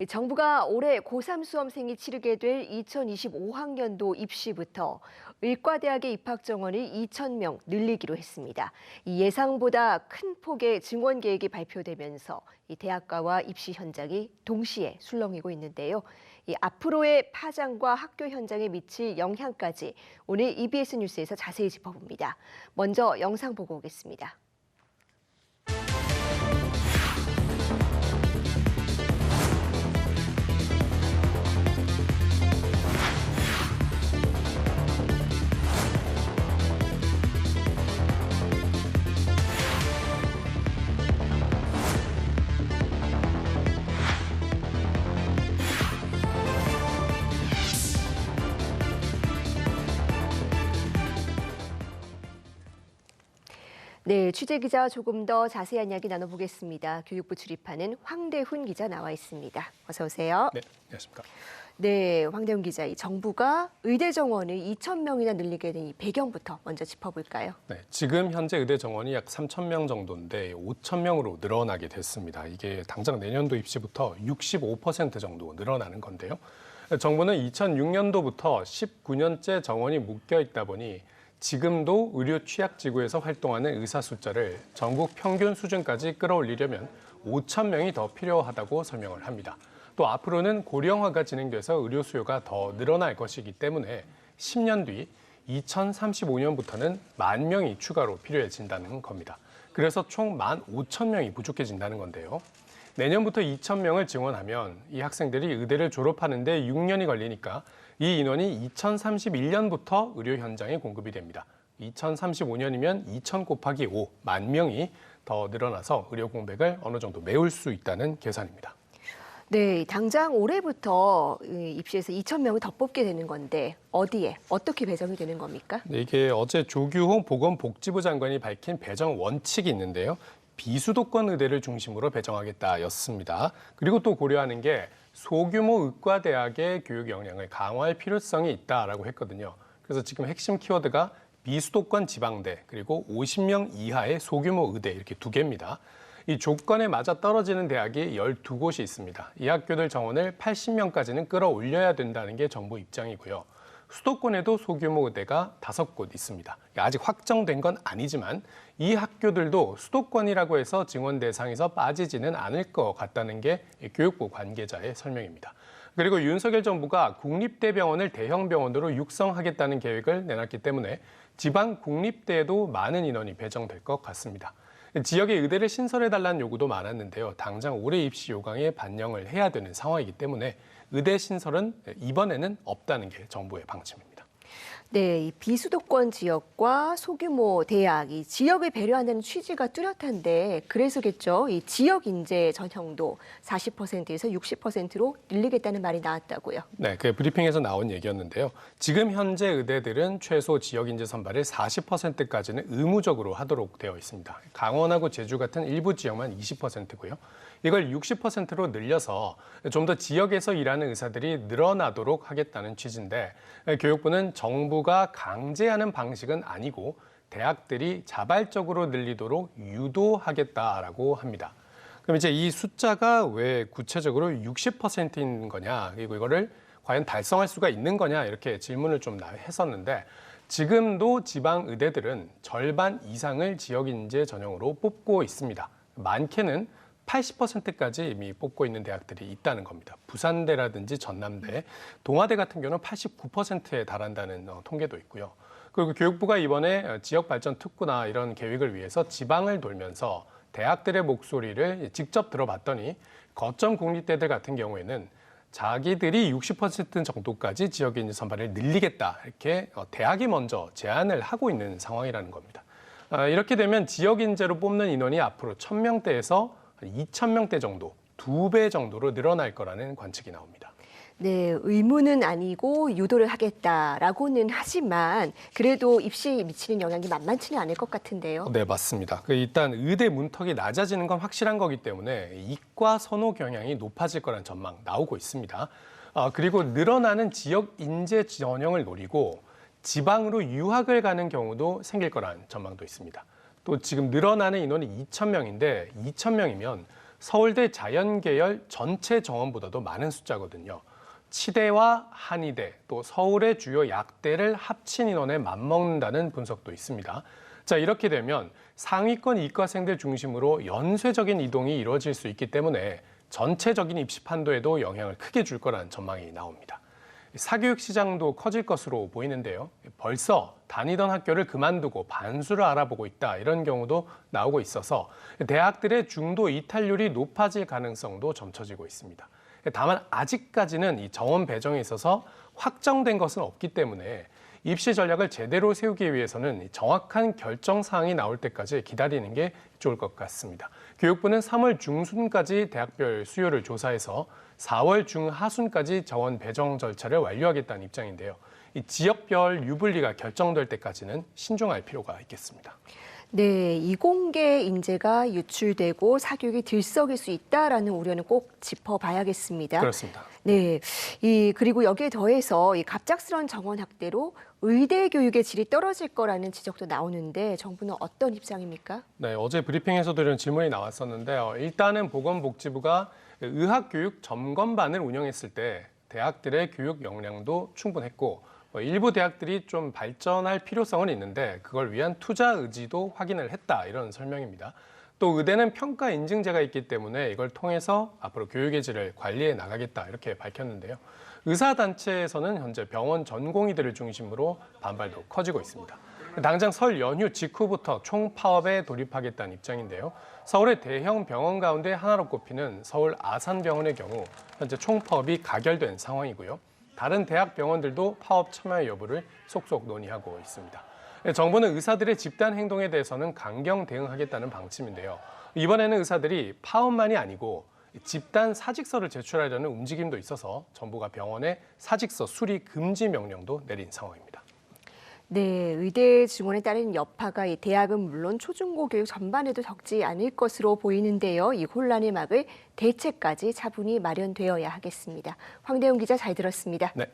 정부가 올해 고3 수험생이 치르게 될 2025학년도 입시부터 의과대학의 입학 정원을 2,000명 늘리기로 했습니다. 이 예상보다 큰 폭의 증원 계획이 발표되면서 이 대학가와 입시 현장이 동시에 술렁이고 있는데요. 이 앞으로의 파장과 학교 현장에 미칠 영향까지 오늘 EBS 뉴스에서 자세히 짚어봅니다. 먼저 영상 보고 오겠습니다. 네, 취재기자와 조금 더 자세한 이야기 나눠보겠습니다. 교육부 출입하는 황대훈 기자 나와 있습니다. 어서 오세요. 네, 안녕하십니까. 네, 황대훈 기자, 이 정부가 의대 정원을 2,000명이나 늘리게 된 이 배경부터 먼저 짚어볼까요? 네, 지금 현재 의대 정원이 약 3,000명 정도인데 5,000명으로 늘어나게 됐습니다. 이게 당장 내년도 입시부터 65% 정도 늘어나는 건데요. 정부는 2006년도부터 19년째 정원이 묶여 있다 보니 지금도 의료 취약지구에서 활동하는 의사 숫자를 전국 평균 수준까지 끌어올리려면 5,000명이 더 필요하다고 설명을 합니다. 또 앞으로는 고령화가 진행돼서 의료 수요가 더 늘어날 것이기 때문에 10년 뒤 2035년부터는 10,000명이 추가로 필요해진다는 겁니다. 그래서 총 15,000명이 부족해진다는 건데요. 내년부터 2,000명을 증원하면 이 학생들이 의대를 졸업하는 데 6년이 걸리니까 이 인원이 2031년부터 의료 현장에 공급이 됩니다. 2035년이면 2,000 곱하기 5, 10,000명이 더 늘어나서 의료 공백을 어느 정도 메울 수 있다는 계산입니다. 네, 당장 올해부터 입시에서 2,000명을 더 뽑게 되는 건데 어디에, 어떻게 배정이 되는 겁니까? 네, 이게 어제 조규홍 보건복지부 장관이 밝힌 배정 원칙이 있는데요. 비수도권 의대를 중심으로 배정하겠다였습니다. 그리고 또 고려하는 게 소규모 의과대학의 교육 역량을 강화할 필요성이 있다라고 했거든요. 그래서 지금 핵심 키워드가 비수도권 지방대 그리고 50명 이하의 소규모 의대 이렇게 두 개입니다. 이 조건에 맞아 떨어지는 대학이 12곳이 있습니다. 이 학교들 정원을 80명까지는 끌어올려야 된다는 게 정부 입장이고요. 수도권에도 소규모 의대가 5곳 있습니다. 아직 확정된 건 아니지만 이 학교들도 수도권이라고 해서 증원 대상에서 빠지지는 않을 것 같다는 게 교육부 관계자의 설명입니다. 그리고 윤석열 정부가 국립대병원을 대형 병원으로 육성하겠다는 계획을 내놨기 때문에 지방 국립대에도 많은 인원이 배정될 것 같습니다. 지역에 의대를 신설해달라는 요구도 많았는데요. 당장 올해 입시 요강에 반영을 해야 되는 상황이기 때문에 의대 신설은 이번에는 없다는 게 정부의 방침입니다. 네, 이 비수도권 지역과 소규모 대학, 이 지역을 배려한다는 취지가 뚜렷한데 그래서겠죠. 이 지역 인재 전형도 40%에서 60%로 늘리겠다는 말이 나왔다고요. 네, 그 브리핑에서 나온 얘기였는데요. 지금 현재 의대들은 최소 지역 인재 선발을 40%까지는 의무적으로 하도록 되어 있습니다. 강원하고 제주 같은 일부 지역만 20%고요. 이걸 60%로 늘려서 좀 더 지역에서 일하는 의사들이 늘어나도록 하겠다는 취지인데 교육부는 정부가 강제하는 방식은 아니고 대학들이 자발적으로 늘리도록 유도하겠다라고 합니다. 그럼 이제 이 숫자가 왜 구체적으로 60%인 거냐, 그리고 이거를 과연 달성할 수가 있는 거냐 이렇게 질문을 좀 했었는데 지금도 지방 의대들은 절반 이상을 지역 인재 전형으로 뽑고 있습니다. 많게는 80%까지 이미 뽑고 있는 대학들이 있다는 겁니다. 부산대라든지 전남대, 동아대 같은 경우는 89%에 달한다는 통계도 있고요. 그리고 교육부가 이번에 지역발전 특구나 이런 계획을 위해서 지방을 돌면서 대학들의 목소리를 직접 들어봤더니 거점 국립대들 같은 경우에는 자기들이 60% 정도까지 지역인재 선발을 늘리겠다 이렇게 대학이 먼저 제안을 하고 있는 상황이라는 겁니다. 이렇게 되면 지역인재로 뽑는 인원이 앞으로 1,000명대에서 2,000명대 정도, 2배 정도로 늘어날 거라는 관측이 나옵니다. 네, 의무는 아니고 유도를 하겠다라고는 하지만 그래도 입시에 미치는 영향이 만만치는 않을 것 같은데요. 네, 맞습니다. 일단 의대 문턱이 낮아지는 건 확실한 거기 때문에 이과 선호 경향이 높아질 거란 전망 나오고 있습니다. 그리고 늘어나는 지역 인재 전형을 노리고 지방으로 유학을 가는 경우도 생길 거란 전망도 있습니다. 또 지금 늘어나는 인원이 2,000명인데 2,000명이면 서울대 자연계열 전체 정원보다도 많은 숫자거든요. 치대와 한의대, 또 서울의 주요 약대를 합친 인원에 맞먹는다는 분석도 있습니다. 자, 이렇게 되면 상위권 이과생들 중심으로 연쇄적인 이동이 이루어질 수 있기 때문에 전체적인 입시 판도에도 영향을 크게 줄 거라는 전망이 나옵니다. 사교육 시장도 커질 것으로 보이는데요. 벌써 다니던 학교를 그만두고 반수를 알아보고 있다, 이런 경우도 나오고 있어서 대학들의 중도 이탈률이 높아질 가능성도 점쳐지고 있습니다. 다만 아직까지는 이 정원 배정에 있어서 확정된 것은 없기 때문에 입시 전략을 제대로 세우기 위해서는 정확한 결정 사항이 나올 때까지 기다리는 게 좋을 것 같습니다. 교육부는 3월 중순까지 대학별 수요를 조사해서 4월 중하순까지 정원 배정 절차를 완료하겠다는 입장인데요. 이 지역별 유불리가 결정될 때까지는 신중할 필요가 있겠습니다. 네, 이공계 인재가 유출되고 사교육이 들썩일 수 있다라는 우려는 꼭 짚어봐야겠습니다. 그렇습니다. 네, 그리고 여기에 더해서 이 갑작스러운 정원 확대로 의대 교육의 질이 떨어질 거라는 지적도 나오는데 정부는 어떤 입장입니까? 네, 어제 브리핑에서도 이런 질문이 나왔었는데요. 일단은 보건복지부가 의학교육 점검반을 운영했을 때 대학들의 교육 역량도 충분했고 일부 대학들이 좀 발전할 필요성은 있는데 그걸 위한 투자 의지도 확인을 했다, 이런 설명입니다. 또 의대는 평가 인증제가 있기 때문에 이걸 통해서 앞으로 교육의 질을 관리해 나가겠다, 이렇게 밝혔는데요. 의사단체에서는 현재 병원 전공의들을 중심으로 반발도 커지고 있습니다. 당장 설 연휴 직후부터 총파업에 돌입하겠다는 입장인데요. 서울의 대형 병원 가운데 하나로 꼽히는 서울 아산병원의 경우 현재 총파업이 가결된 상황이고요. 다른 대학 병원들도 파업 참여 여부를 속속 논의하고 있습니다. 정부는 의사들의 집단 행동에 대해서는 강경 대응하겠다는 방침인데요. 이번에는 의사들이 파업만이 아니고 집단 사직서를 제출하려는 움직임도 있어서 정부가 병원에 사직서 수리 금지 명령도 내린 상황입니다. 네, 의대 증원에 따른 여파가 이 대학은 물론 초중고 교육 전반에도 적지 않을 것으로 보이는데요. 이 혼란을 막을 대책까지 차분히 마련되어야 하겠습니다. 황대훈 기자, 잘 들었습니다. 네.